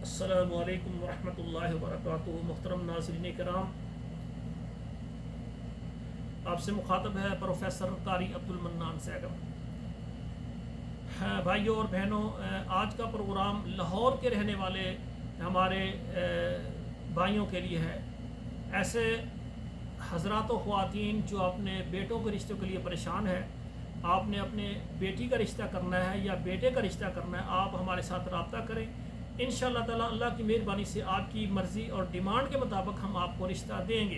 अस्सलामु अलैकुम वरहमतुल्लाहि वबरकातुहू। मुहतरम नाज़रीन कराम, आपसे मुखातब है प्रोफेसर कारी अब्दुल मन्नान सैगम। भाइयों और बहनों, आज का प्रोग्राम लाहौर के रहने वाले हमारे भाइयों के लिए है। ऐसे हज़रात व ख़वातीन जो अपने बेटों के रिश्तों के लिए परेशान है, आपने अपने बेटी का रिश्ता करना है या बेटे का रिश्ता करना है, आप हमारे साथ रब्ता करें। इंशाअल्लाह ताला अल्लाह की मेहरबानी से आपकी मर्ज़ी और डिमांड के मुताबिक हम आपको रिश्ता देंगे।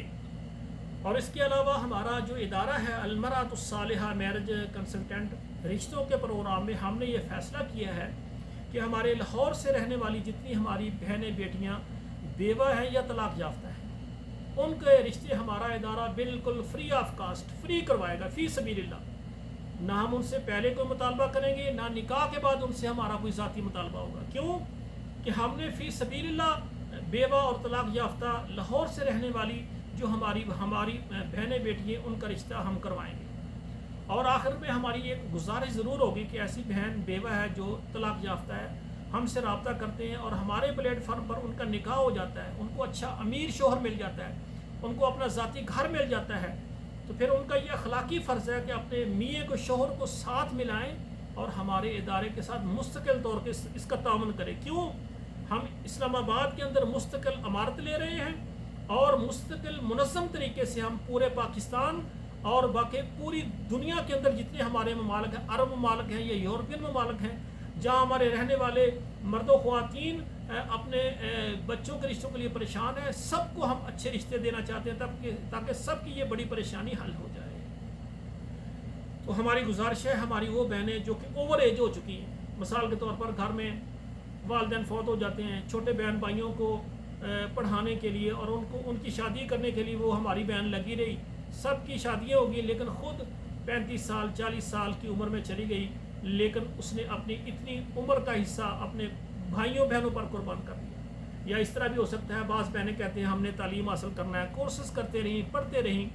और इसके अलावा हमारा जो इदारा है अलमरातुस्सालिहा मैरिज कंसल्टेंट, रिश्तों के प्रोग्राम में हमने ये फ़ैसला किया है कि हमारे लाहौर से रहने वाली जितनी हमारी बहनें बेटियाँ बेवा हैं या तलाक याफ्ता हैं, उनके रिश्ते हमारा इदारा बिल्कुल फ्री ऑफ कास्ट फ्री करवाएगा, फ़ी सबीलिल्लाह। ना हम उनसे पहले कोई मुतालबा करेंगे, ना निकाह के बाद उनसे हमारा कोई ज़ाती मुतालबा होगा। क्यों कि हमने फ़ी सबीलिल्लाह बेवा और तलाक याफ्ता लाहौर से रहने वाली जो हमारी बहनें बेटी हैं, उनका रिश्ता हम करवाएंगे। और आखिर में हमारी एक गुजारिश ज़रूर होगी कि ऐसी बहन बेवा है जो तलाक याफ्ता है, हमसे रब्ता करते हैं और हमारे प्लेटफार्म पर उनका निकाह हो जाता है, उनको अच्छा अमीर शोहर मिल जाता है, उनको अपना ज़ाती घर मिल जाता है, तो फिर उनका ये अखलाकी फ़र्ज़ है कि अपने मियाँ को शोहर को साथ मिलाएं और हमारे इदारे के साथ मुस्तकिल तौर पर इसका ताउन करें। क्यों हम इस्लामाबाद के अंदर मुस्तकिल इमारत ले रहे हैं और मुस्तकिल मुनज़्ज़म तरीके से हम पूरे पाकिस्तान और बाकी पूरी दुनिया के अंदर जितने हमारे ममालिक हैं, अरब ममालिक हैं या यूरोपियन ममालिक हैं, जहाँ हमारे रहने वाले मर्दों ख़वातीन अपने बच्चों के रिश्तों के लिए परेशान हैं, सबको हम अच्छे रिश्ते देना चाहते हैं ताकि सबकी ये बड़ी परेशानी हल हो जाए। तो हमारी गुजारिश है, हमारी वो बहनें जो कि ओवर एज हो चुकी हैं, मिसाल के तौर पर घर में वालिदैन फौत हो जाते हैं, छोटे बहन भाइयों को पढ़ाने के लिए और उनकी शादी करने के लिए वो हमारी बहन लगी रही, सबकी शादियाँ होगी लेकिन ख़ुद 35 साल 40 साल की उम्र में चली गई, लेकिन उसने अपनी इतनी उम्र का हिस्सा अपने भाइयों बहनों पर कुर्बान कर दिया। या इस तरह भी हो सकता है, बाज़ बहनें कहते हैं हमने तालीम हासिल करना है, कोर्सेज करते रहीं पढ़ते रहीं,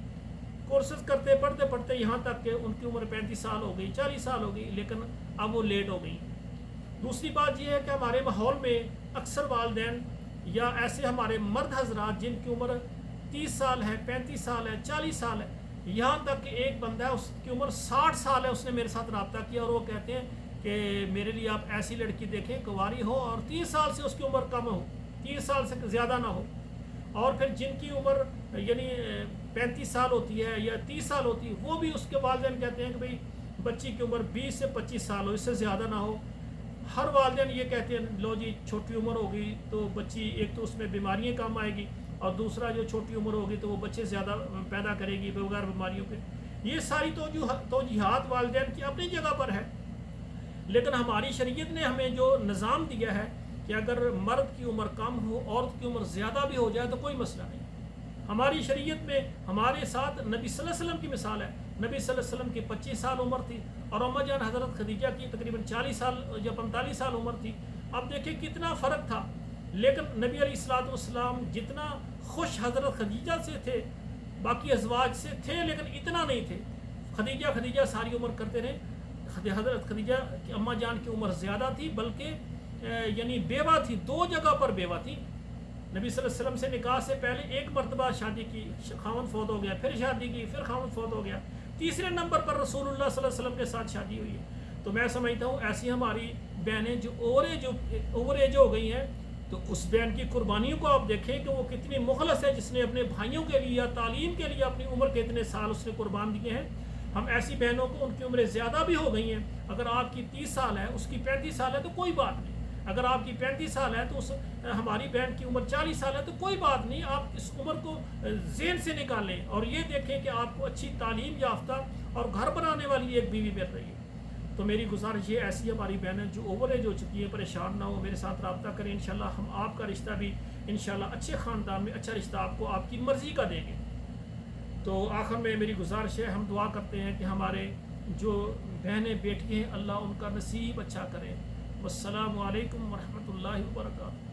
कोर्सेज करते पढ़ते यहाँ तक कि उनकी उम्र 35 साल हो गई 40 साल हो गई, लेकिन अब वो लेट हो गई। दूसरी बात यह है कि हमारे माहौल में अक्सर वालिदैन या ऐसे हमारे मर्द हजरात जिनकी उम्र 30 साल है 35 साल है 40 साल है, यहाँ तक कि एक बंदा है उसकी उम्र 60 साल है, उसने मेरे साथ रब्ता किया और वो कहते हैं कि मेरे लिए आप ऐसी लड़की देखें कुंवारी हो और 30 साल से उसकी उम्र कम हो, 30 साल से ज़्यादा ना हो। और फिर जिनकी उम्र यानी 35 साल होती है या 30 साल होती है, वो भी उसके वालिदैन कहते हैं कि भाई बच्ची की उम्र 20 से 25 साल हो, इससे ज़्यादा ना हो। हर वालिदैन ये कहते हैं लो जी छोटी उम्र होगी तो बच्ची, एक तो उसमें बीमारियाँ कम आएगी और दूसरा जो छोटी उम्र होगी तो वो बच्चे ज़्यादा पैदा करेगी बगैर बीमारियों के। ये सारी तौजीहात वालिदैन की अपनी जगह पर है, लेकिन हमारी शरीयत ने हमें जो निज़ाम दिया है कि अगर मर्द की उम्र कम हो औरत की उम्र ज़्यादा भी हो जाए तो कोई मसला नहीं। हमारी शरीयत में हमारे साथ नबी सल्लल्लाहु अलैहि वसल्लम की मिसाल है। नबी सल्लल्लाहु अलैहि वसल्लम की 25 साल उम्र थी और अम्मा जान हज़रत खदीजा की तकरीबन 40 साल या 45 साल उम्र थी। अब देखिए कितना फ़र्क था, लेकिन नबी अलैहिस्सलातु वस्सलाम जितना खुश हज़रत खदीजा से थे, बाकी अज़वाज से थे, लेकिन इतना नहीं थे। खदीजा सारी उम्र करते रहे। हज़रत खदीजा की अम्मा जान की उम्र ज़्यादा थी, बल्कि यानी बेवा थी, 2 जगह पर बेवा थी। नबी सल्लल्लाहु अलैहि वसल्लम से निकाह से पहले एक मरतबा शादी की, खावंद फौत हो गया, फिर शादी की, फिर खावंद फौत हो गया, तीसरे नंबर पर रसूलुल्लाह सल्लल्लाहु अलैहि वसल्लम के साथ शादी हुई है। तो मैं समझता हूँ ऐसी हमारी बहनें जो ओवर एज हो गई हैं, तो उस बहन की कुर्बानियों को आप देखें कि वो कितनी मुखलस है, जिसने अपने भाइयों के लिए या तालीम के लिए अपनी उम्र के इतने साल उसने कुर्बान दिए हैं। हम ऐसी बहनों को, उनकी उम्रें ज़्यादा भी हो गई हैं, अगर आपकी 30 साल है उसकी 35 साल है तो कोई बात नहीं, अगर आपकी 35 साल है तो उस हमारी बहन की उम्र 40 साल है तो कोई बात नहीं। आप इस उम्र को ज़हन से निकालें और ये देखें कि आपको अच्छी तालीम याफ्ता और घर बनाने वाली एक बीवी मिल रही है। तो मेरी गुजारिश ये, ऐसी हमारी बहनें जो ओवर एज हो चुकी है परेशान ना हो, मेरे साथ रब्ता करें। इंशाल्लाह हम आपका रिश्ता भी इंशाल्लाह अच्छे ख़ानदान में अच्छा रिश्ता आपको आपकी मर्ज़ी का देंगे। तो आखिर में मेरी गुजारिश है, हम दुआ करते हैं कि हमारे जो बहनें बेटियाँ हैं अल्लाह उनका नसीब अच्छा करें। वस्सलामु अलैकुम वरहमतुल्लाहि वबरकातुहू।